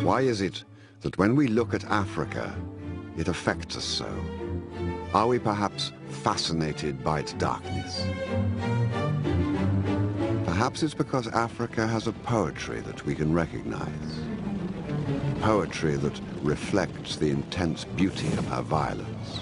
Why is it that when we look at Africa, it affects us so? Are we perhaps fascinated by its darkness? Perhaps it's because Africa has a poetry that we can recognize. Poetry that reflects the intense beauty of her violence.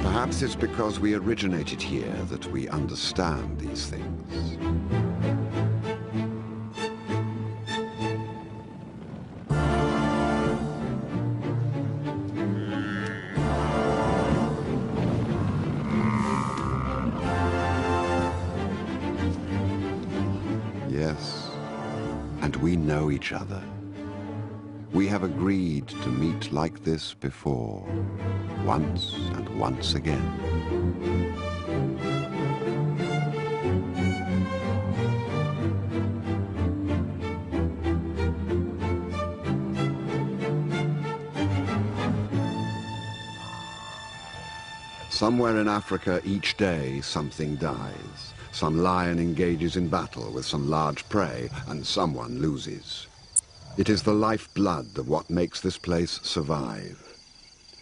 Perhaps it's because we originated here that we understand these things. Yes, and we know each other. We have agreed to meet like this before, once and once again. Somewhere in Africa each day something dies. Some lion engages in battle with some large prey and someone loses. It is the lifeblood of what makes this place survive.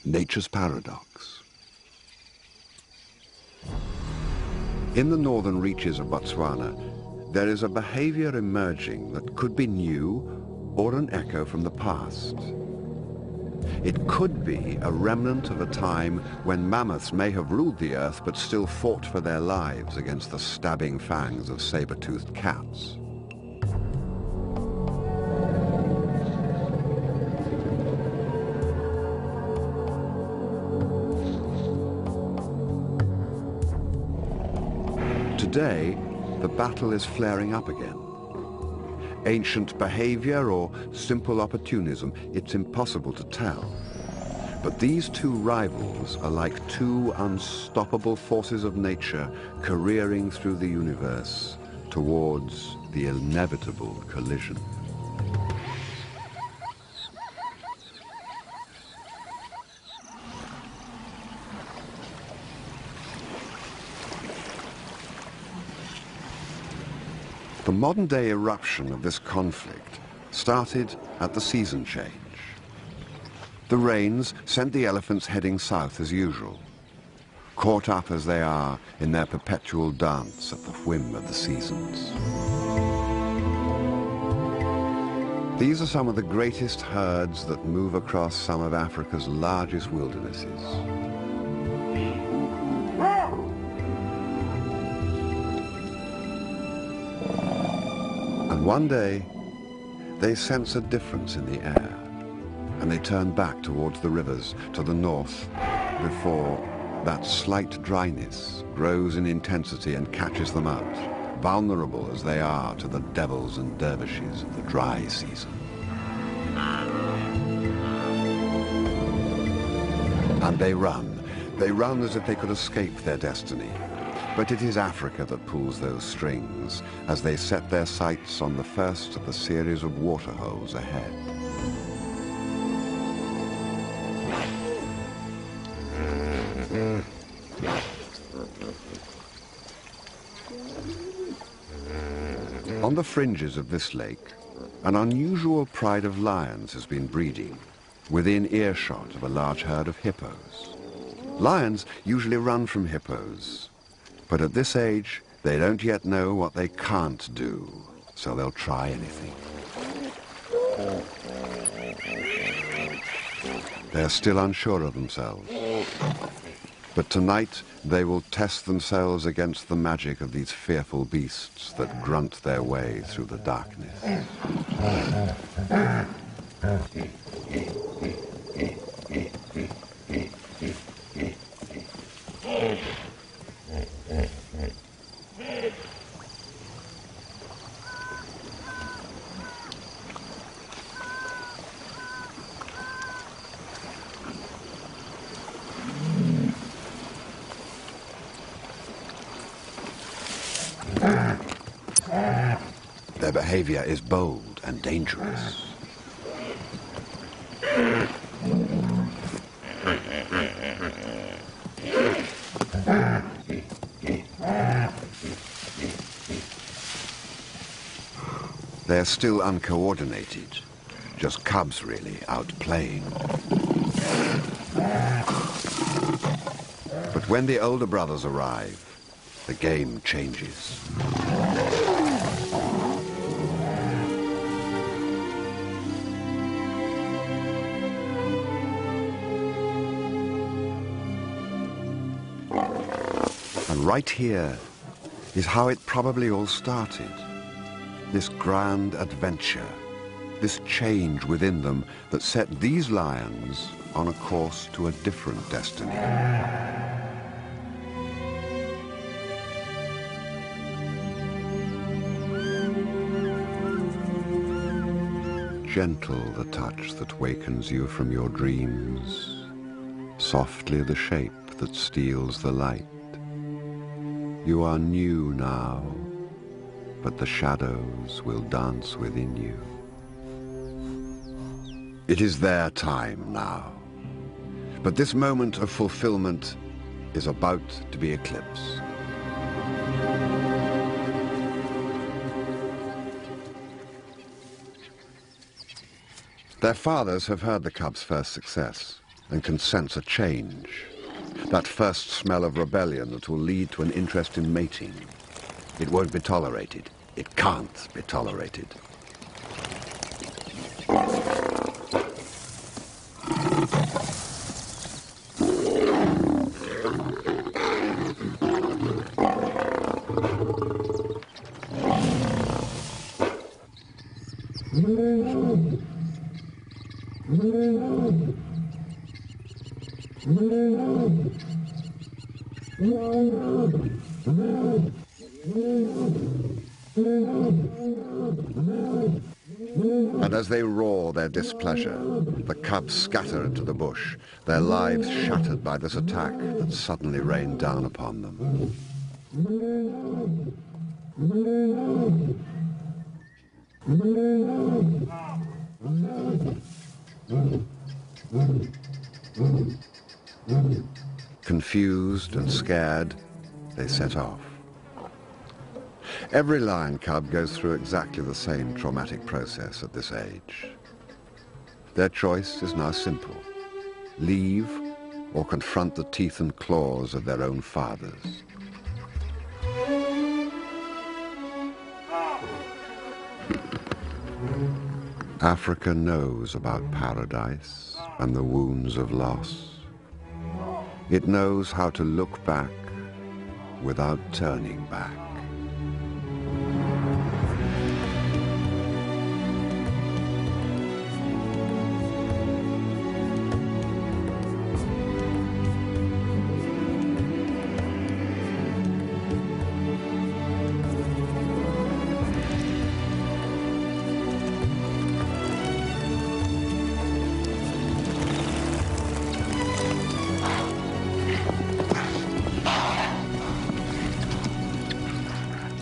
Nature's paradox. In the northern reaches of Botswana, there is a behavior emerging that could be new or an echo from the past. It could be a remnant of a time when mammoths may have ruled the earth but still fought for their lives against the stabbing fangs of saber-toothed cats. Today, the battle is flaring up again. Ancient behavior or simple opportunism, it's impossible to tell. But these two rivals are like two unstoppable forces of nature careering through the universe towards the inevitable collision. The modern-day eruption of this conflict started at the season change. The rains sent the elephants heading south as usual, caught up as they are in their perpetual dance at the whim of the seasons. These are some of the greatest herds that move across some of Africa's largest wildernesses. And one day, they sense a difference in the air, and they turn back towards the rivers to the north before that slight dryness grows in intensity and catches them out, vulnerable as they are to the devils and dervishes of the dry season. And they run as if they could escape their destiny. But it is Africa that pulls those strings as they set their sights on the first of the series of waterholes ahead. On the fringes of this lake, an unusual pride of lions has been breeding, within earshot of a large herd of hippos. Lions usually run from hippos, but at this age, they don't yet know what they can't do, so they'll try anything. They're still unsure of themselves. But tonight, they will test themselves against the magic of these fearful beasts that grunt their way through the darkness. Their behavior is bold and dangerous. They're still uncoordinated, just cubs really, out playing. But when the older brothers arrive, the game changes. And right here is how it probably all started. This grand adventure, this change within them that set these lions on a course to a different destiny. Gentle the touch that wakens you from your dreams, softly the shape that steals the light. You are new now, but the shadows will dance within you. It is their time now, but this moment of fulfillment is about to be eclipsed. Their fathers have heard the cubs' first success and can sense a change. That first smell of rebellion that will lead to an interest in mating. It won't be tolerated. It can't be tolerated. And as they roar their displeasure, the cubs scatter into the bush, their lives shattered by this attack that suddenly rained down upon them. Confused and scared, they set off. Every lion cub goes through exactly the same traumatic process at this age. Their choice is now simple: leave or confront the teeth and claws of their own fathers. Africa knows about paradise and the wounds of loss. It knows how to look back without turning back.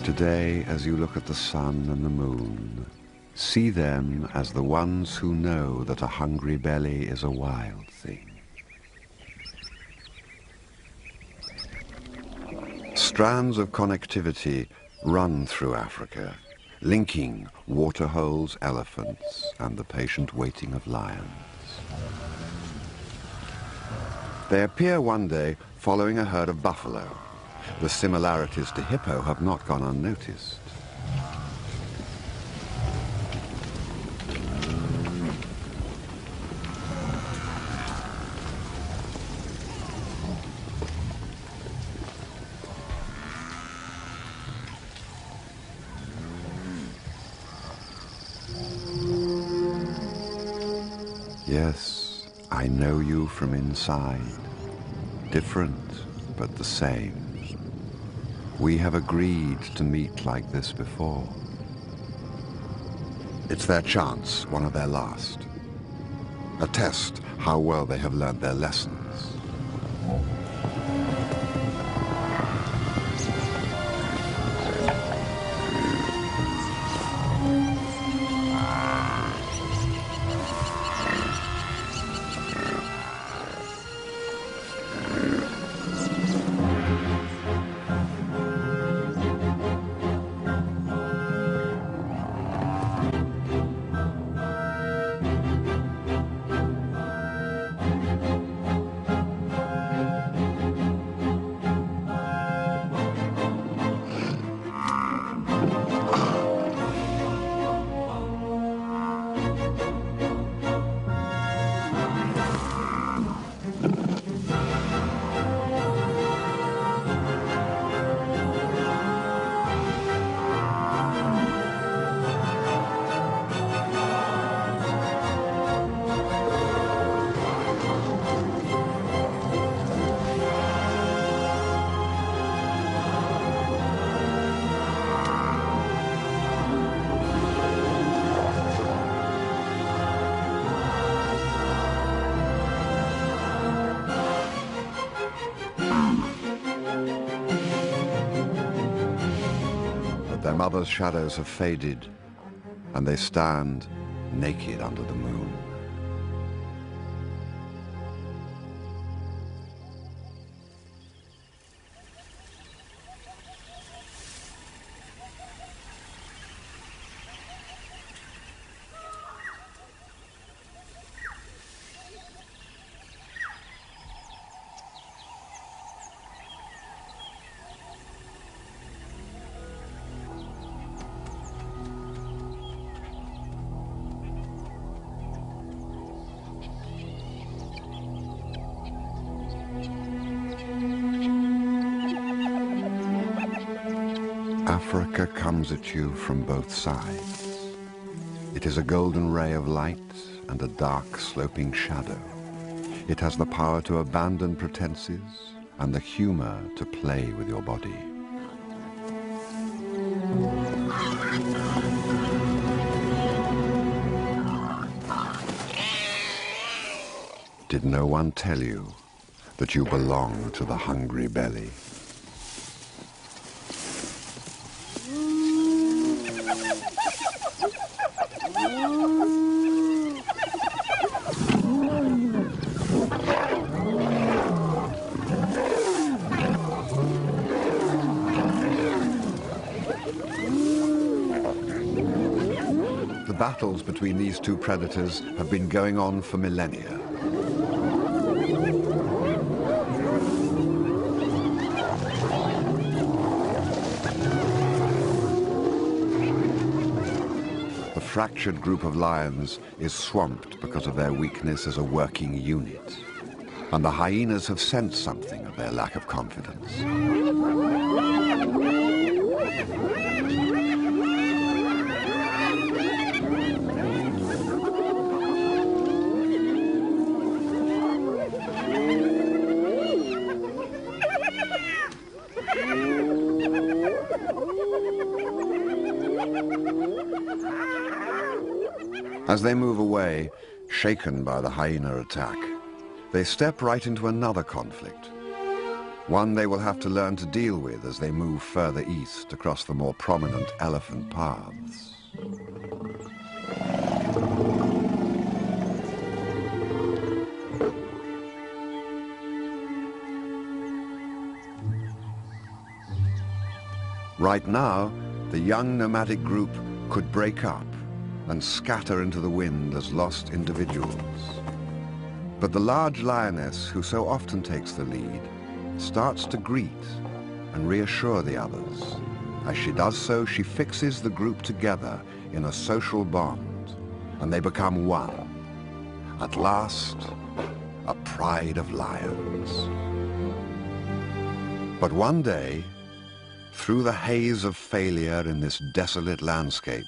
Today, as you look at the sun and the moon, see them as the ones who know that a hungry belly is a wild thing. Strands of connectivity run through Africa, linking waterholes, elephants, and the patient waiting of lions. They appear one day following a herd of buffalo. The similarities to hippo have not gone unnoticed. Yes, I know you from inside. Different, but the same. We have agreed to meet like this before. It's their chance, one of their last. A test how well they have learned their lessons. mother's shadows have faded, and they stand naked under the moon. Africa comes at you from both sides. It is a golden ray of light and a dark sloping shadow. It has the power to abandon pretenses and the humor to play with your body. Did no one tell you that you belong to the hungry belly? The battles between these two predators have been going on for millennia. The fractured group of lions is swamped because of their weakness as a working unit, and the hyenas have sensed something of their lack of confidence. As they move away, shaken by the hyena attack, they step right into another conflict, one they will have to learn to deal with as they move further east across the more prominent elephant paths. Right now, the young nomadic group could break up and scatter into the wind as lost individuals. But the large lioness, who so often takes the lead, starts to greet and reassure the others. As she does so, she fixes the group together in a social bond, and they become one. At last, a pride of lions. But one day, through the haze of failure in this desolate landscape,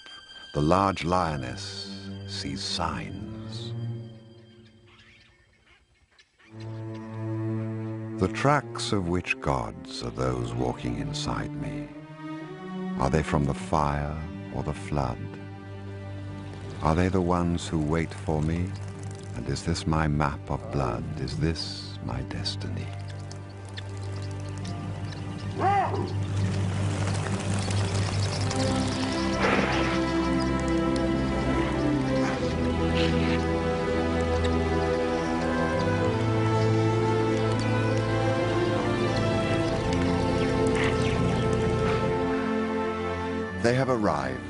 the large lioness sees signs. The tracks of which gods are those walking inside me? Are they from the fire or the flood? Are they the ones who wait for me? And is this my map of blood? Is this my destiny? They have arrived.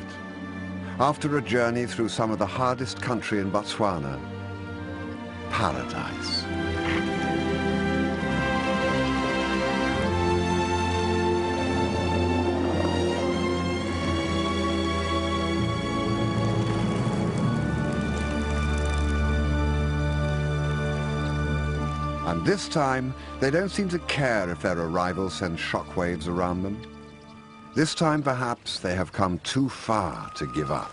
After a journey through some of the hardest country in Botswana, paradise. And this time, they don't seem to care if their arrival sends shockwaves around them. This time, perhaps, they have come too far to give up.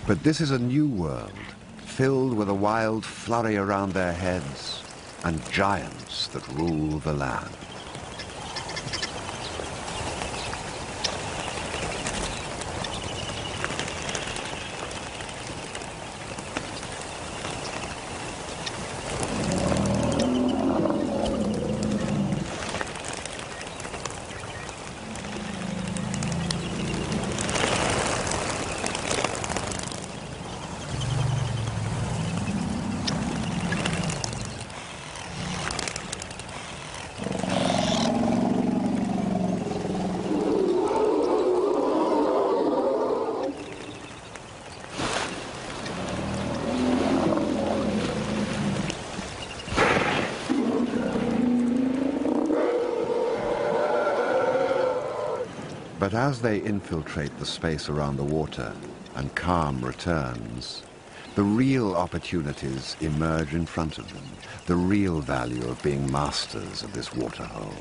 But this is a new world, filled with a wild flurry around their heads and giants that rule the land. But as they infiltrate the space around the water and calm returns, the real opportunities emerge in front of them, the real value of being masters of this waterhole.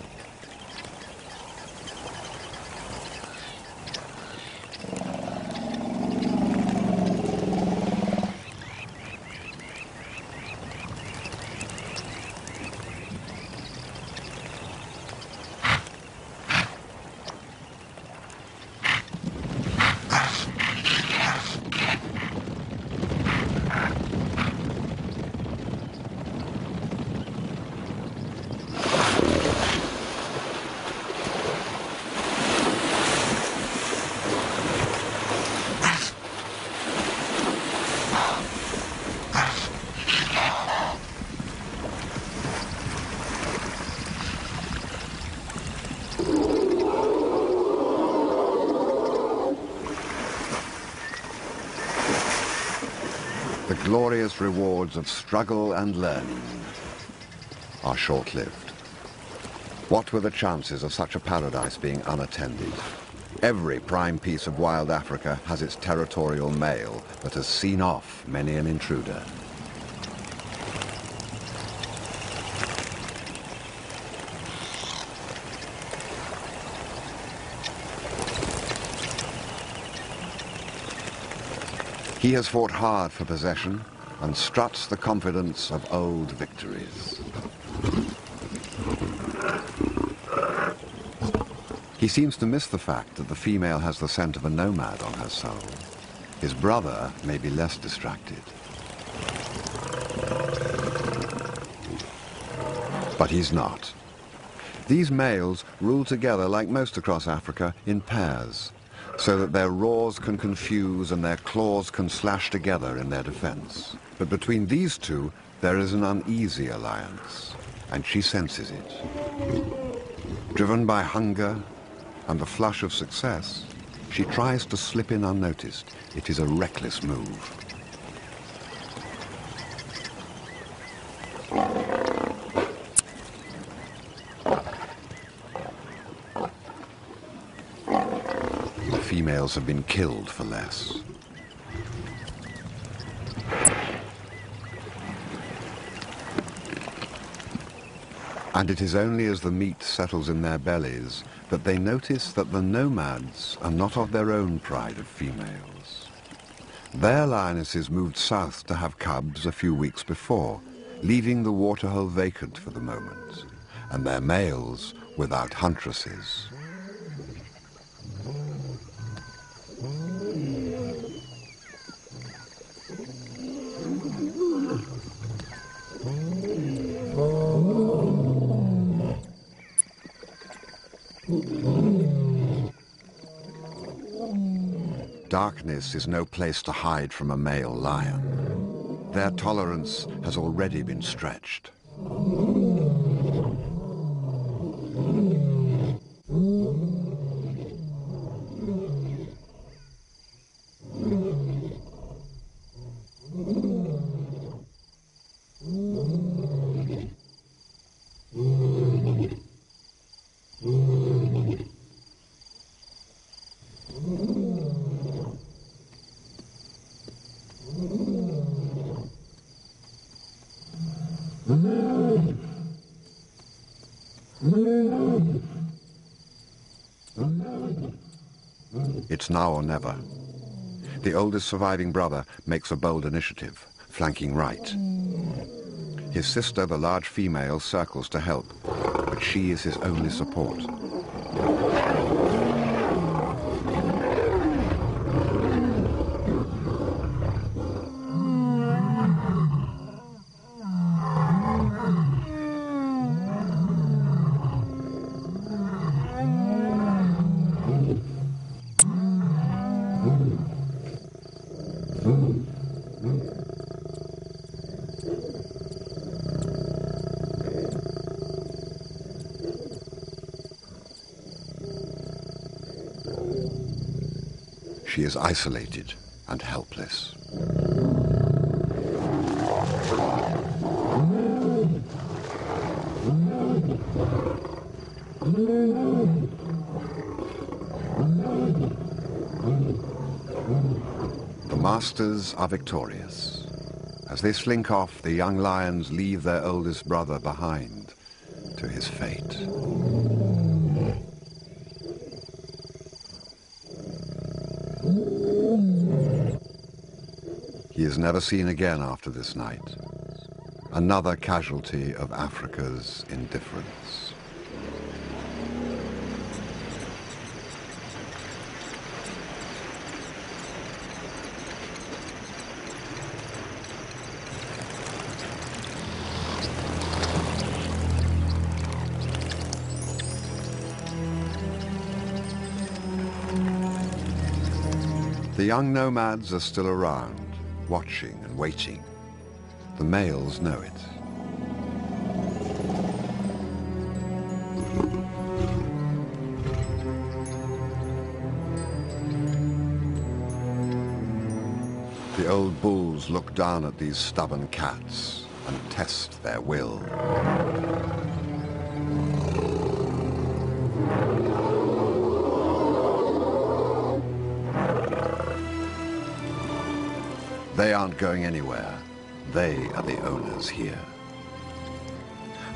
The glorious rewards of struggle and learning are short-lived. What were the chances of such a paradise being unattended? Every prime piece of wild Africa has its territorial male that has seen off many an intruder. He has fought hard for possession and struts the confidence of old victories. He seems to miss the fact that the female has the scent of a nomad on her soul. His brother may be less distracted. But he's not. These males rule together, like most across Africa, in pairs, so that their roars can confuse and their claws can slash together in their defense. But between these two, there is an uneasy alliance, and she senses it. Driven by hunger and the flush of success, she tries to slip in unnoticed. It is a reckless move. Females have been killed for less. And it is only as the meat settles in their bellies that they notice that the nomads are not of their own pride of females. Their lionesses moved south to have cubs a few weeks before, leaving the waterhole vacant for the moment, and their males without huntresses. Darkness is no place to hide from a male lion. Their tolerance has already been stretched. It's now or never. The oldest surviving brother makes a bold initiative, flanking right. His sister, the large female, circles to help, but she is his only support. She is isolated and helpless. The masters are victorious. As they slink off, the young lions leave their oldest brother behind to his fate. He is never seen again after this night. Another casualty of Africa's indifference. The young nomads are still around, watching and waiting. The males know it. The old bulls look down at these stubborn cats and test their will. They aren't going anywhere. They are the owners here.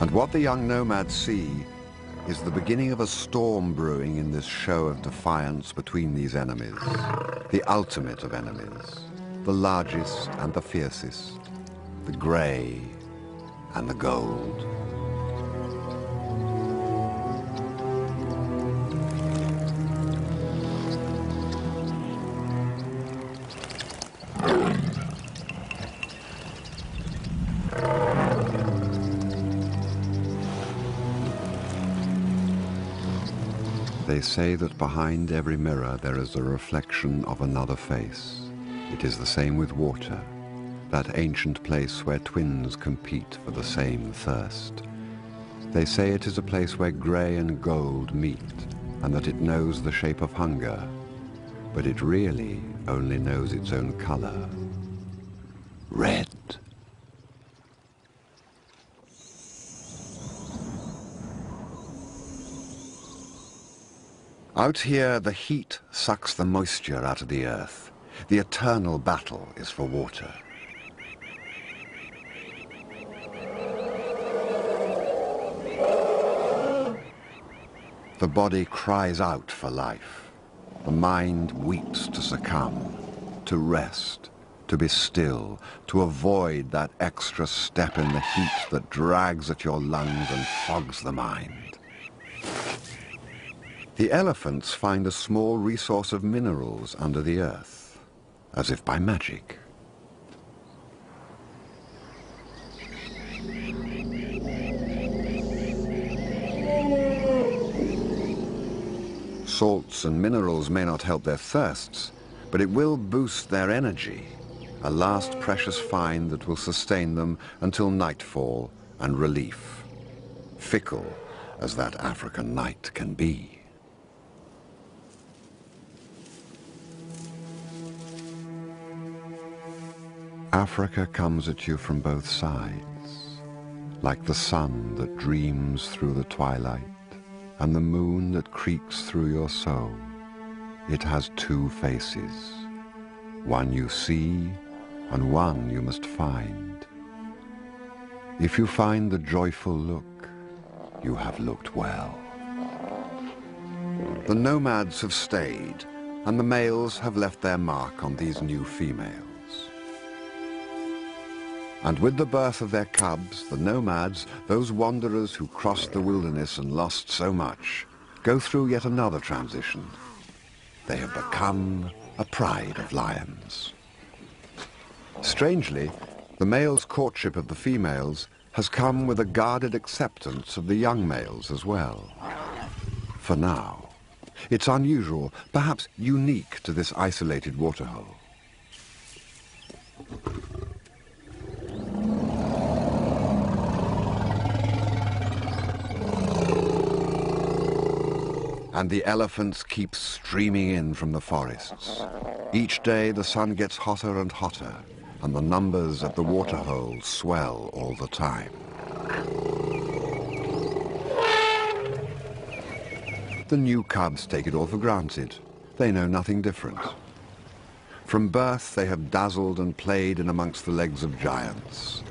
And what the young nomads see is the beginning of a storm brewing in this show of defiance between these enemies, the ultimate of enemies, the largest and the fiercest, the grey and the gold. They say that behind every mirror there is a reflection of another face. It is the same with water, that ancient place where twins compete for the same thirst. They say it is a place where grey and gold meet, and that it knows the shape of hunger, but it really only knows its own color. Red. Out here, the heat sucks the moisture out of the earth. The eternal battle is for water. The body cries out for life. The mind weeps to succumb, to rest, to be still, to avoid that extra step in the heat that drags at your lungs and fogs the mind. The elephants find a small resource of minerals under the earth, as if by magic. Salts and minerals may not help their thirsts, but it will boost their energy, a last precious find that will sustain them until nightfall and relief, fickle as that African night can be. Africa comes at you from both sides, like the sun that dreams through the twilight and the moon that creaks through your soul. It has two faces, one you see and one you must find. If you find the joyful look, you have looked well. The nomads have stayed, and the males have left their mark on these new females. And with the birth of their cubs, the nomads, those wanderers who crossed the wilderness and lost so much, go through yet another transition. They have become a pride of lions. Strangely, the male's courtship of the females has come with a guarded acceptance of the young males as well. For now, it's unusual, perhaps unique to this isolated waterhole. And the elephants keep streaming in from the forests. Each day the sun gets hotter and hotter, and the numbers at the waterhole swell all the time. The new cubs take it all for granted. They know nothing different. From birth they have dazzled and played in amongst the legs of giants,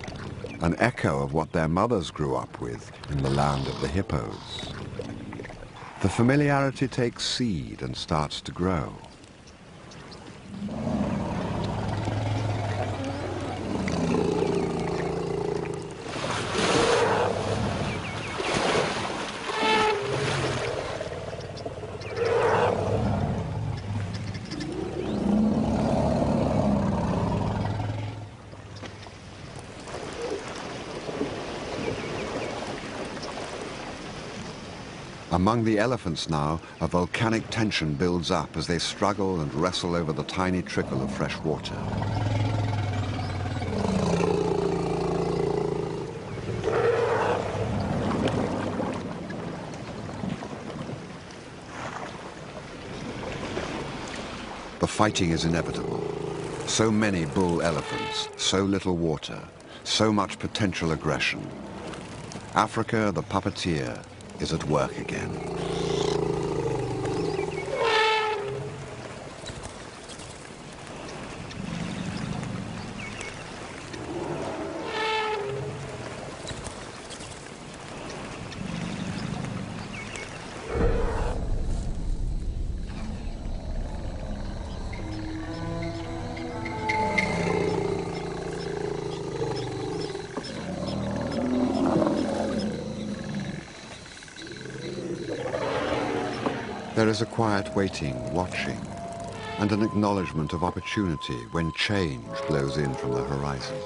an echo of what their mothers grew up with in the land of the hippos. The familiarity takes seed and starts to grow. Among the elephants now, a volcanic tension builds up as they struggle and wrestle over the tiny trickle of fresh water. The fighting is inevitable. So many bull elephants, so little water, so much potential aggression. Africa, the puppeteer, is at work again. There is a quiet waiting, watching, and an acknowledgement of opportunity when change blows in from the horizon.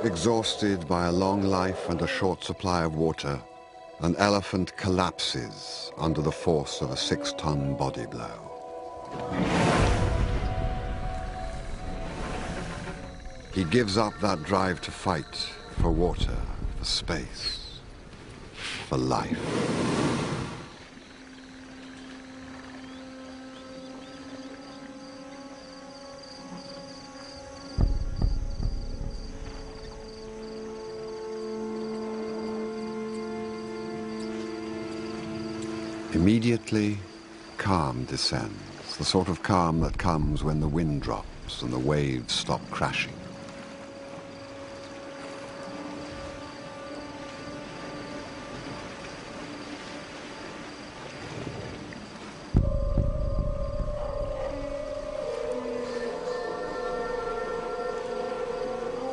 Exhausted by a long life and a short supply of water, an elephant collapses under the force of a 6-ton body blow. He gives up that drive to fight for water, for space, for life. Immediately, calm descends, the sort of calm that comes when the wind drops and the waves stop crashing.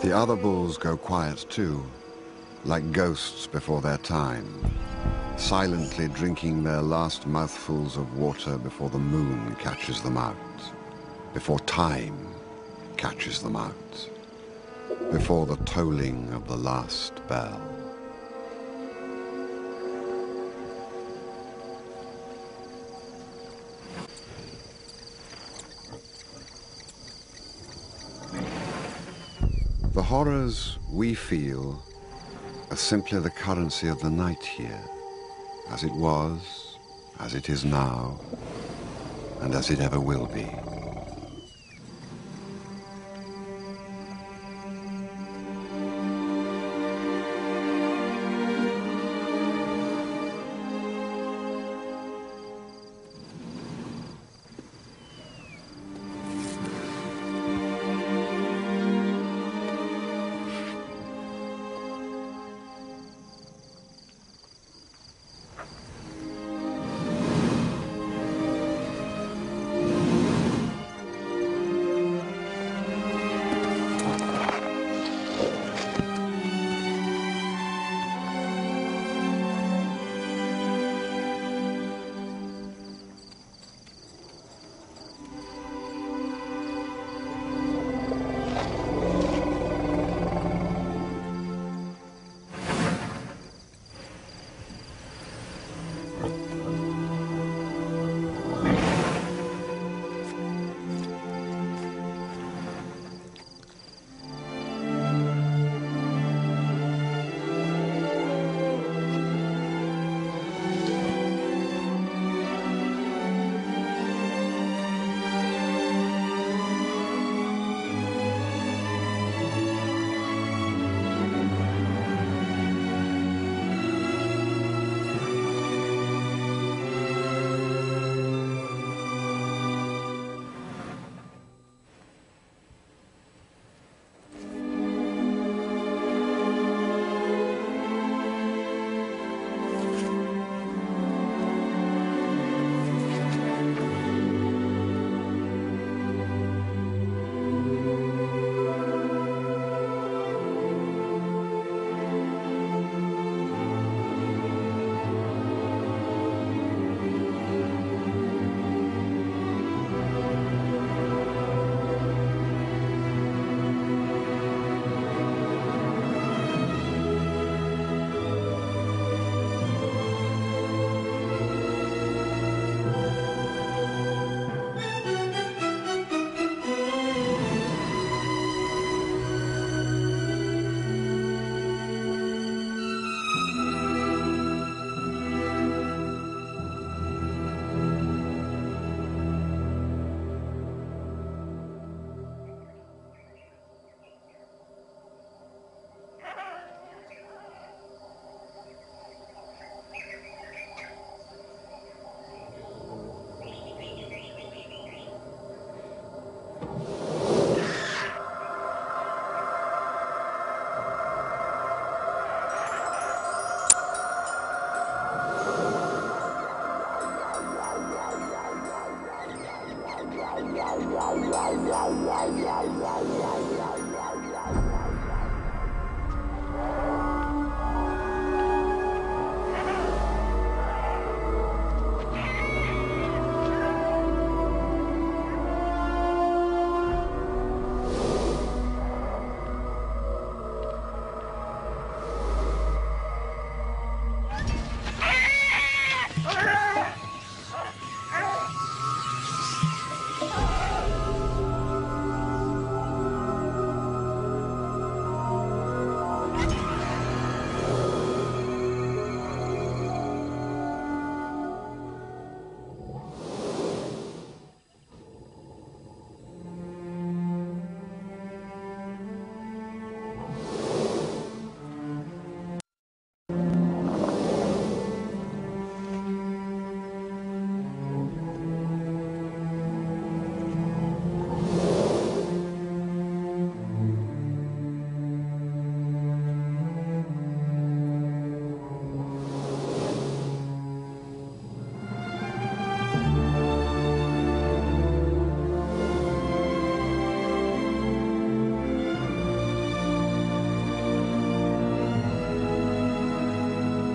The other bulls go quiet too, like ghosts before their time, silently drinking their last mouthfuls of water before the moon catches them out, before time catches them out, before the tolling of the last bell. The horrors we feel are simply the currency of the night here, as it was, as it is now, and as it ever will be.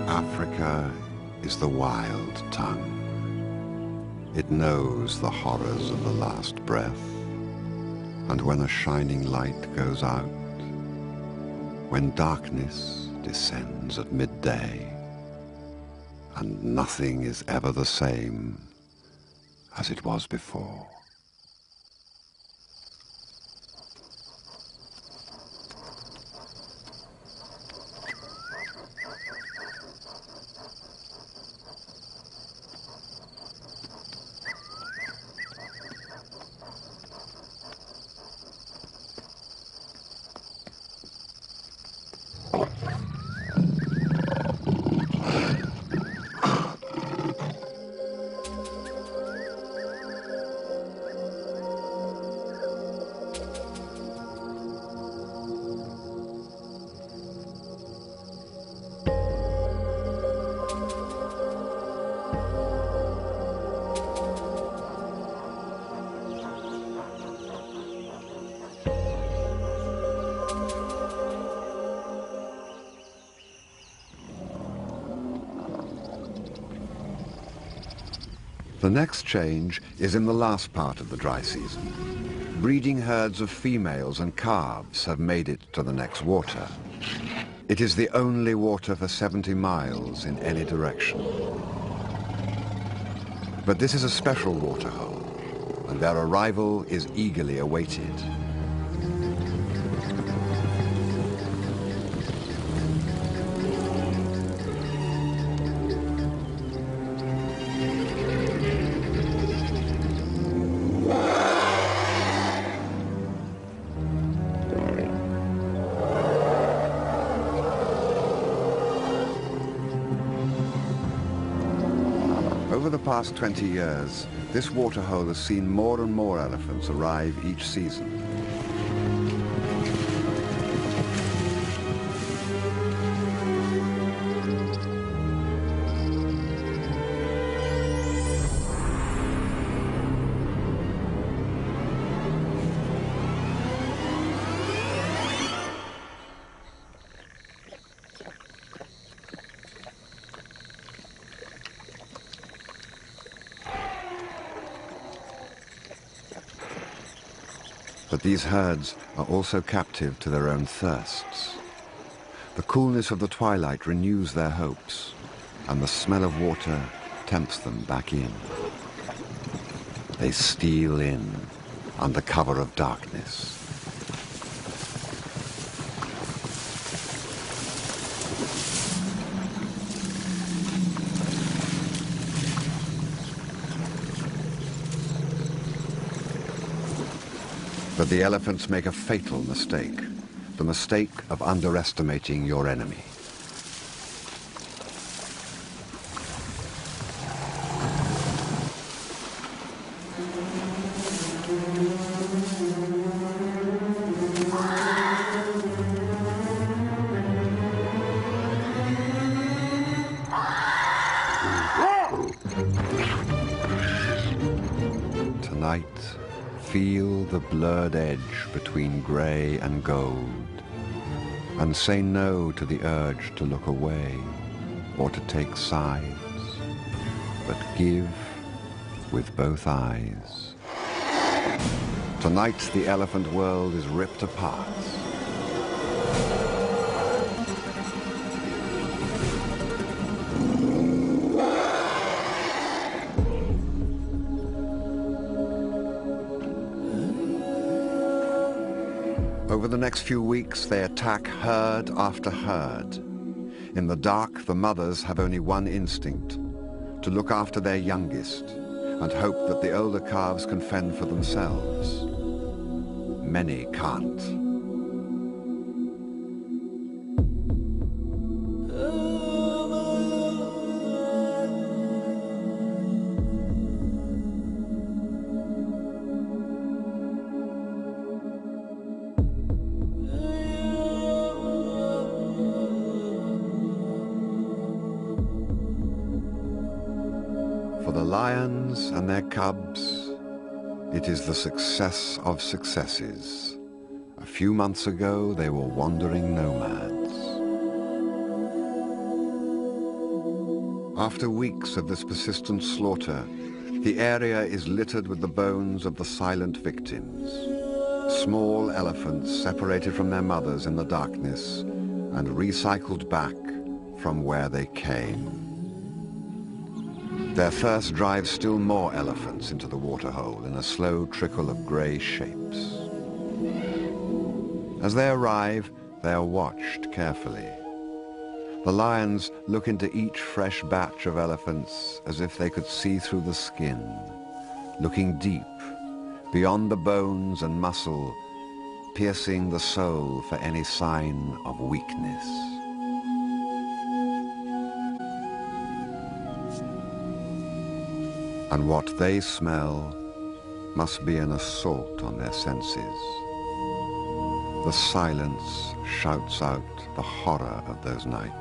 Africa is the wild tongue. It knows the horrors of the last breath, and when a shining light goes out, when darkness descends at midday, and nothing is ever the same as it was before. The next change is in the last part of the dry season. Breeding herds of females and calves have made it to the next water. It is the only water for 70 miles in any direction. But this is a special waterhole, and their arrival is eagerly awaited. Over the past 20 years, this waterhole has seen more and more elephants arrive each season. But these herds are also captive to their own thirsts. The coolness of the twilight renews their hopes, and the smell of water tempts them back in. They steal in under cover of darkness. But the elephants make a fatal mistake, the mistake of underestimating your enemy. Tonight, feel the blurred edge between grey and gold, and say no to the urge to look away or to take sides, but give with both eyes. Tonight the elephant world is ripped apart. Over the next few weeks, they attack herd after herd. In the dark, the mothers have only one instinct, to look after their youngest and hope that the older calves can fend for themselves. Many can't. For the lions and their cubs, it is the success of successes. A few months ago, they were wandering nomads. After weeks of this persistent slaughter, the area is littered with the bones of the silent victims. Small elephants separated from their mothers in the darkness and recycled back from where they came. Their thirst drives still more elephants into the waterhole in a slow trickle of grey shapes. As they arrive, they are watched carefully. The lions look into each fresh batch of elephants as if they could see through the skin, looking deep, beyond the bones and muscle, piercing the soul for any sign of weakness. And what they smell must be an assault on their senses. The silence shouts out the horror of those nights.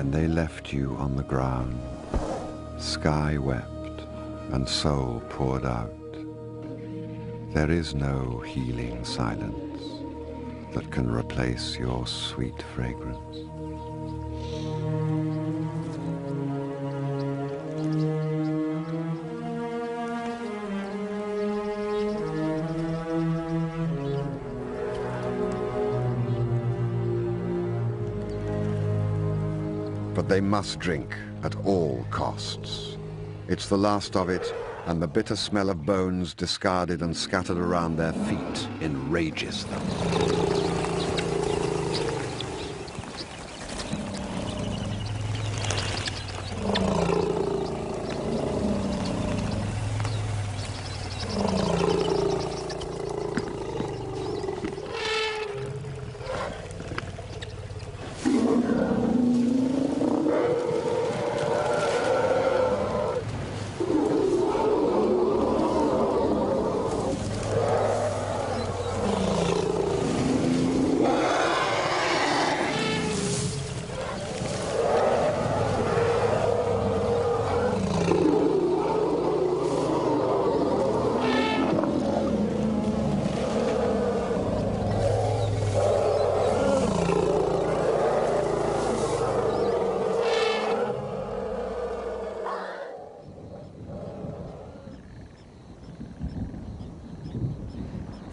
when they left you on the ground, sky wept and soul poured out. There is no healing silence that can replace your sweet fragrance. But they must drink at all costs. It's the last of it, and the bitter smell of bones discarded and scattered around their feet enrages them.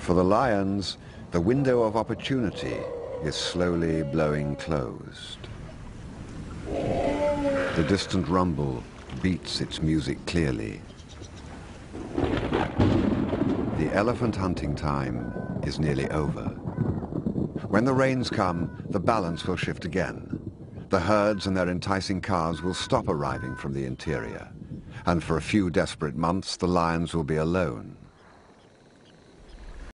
For the lions, the window of opportunity is slowly blowing closed. The distant rumble beats its music clearly. The elephant hunting time is nearly over. When the rains come, the balance will shift again. The herds and their enticing calves will stop arriving from the interior, and for a few desperate months the lions will be alone.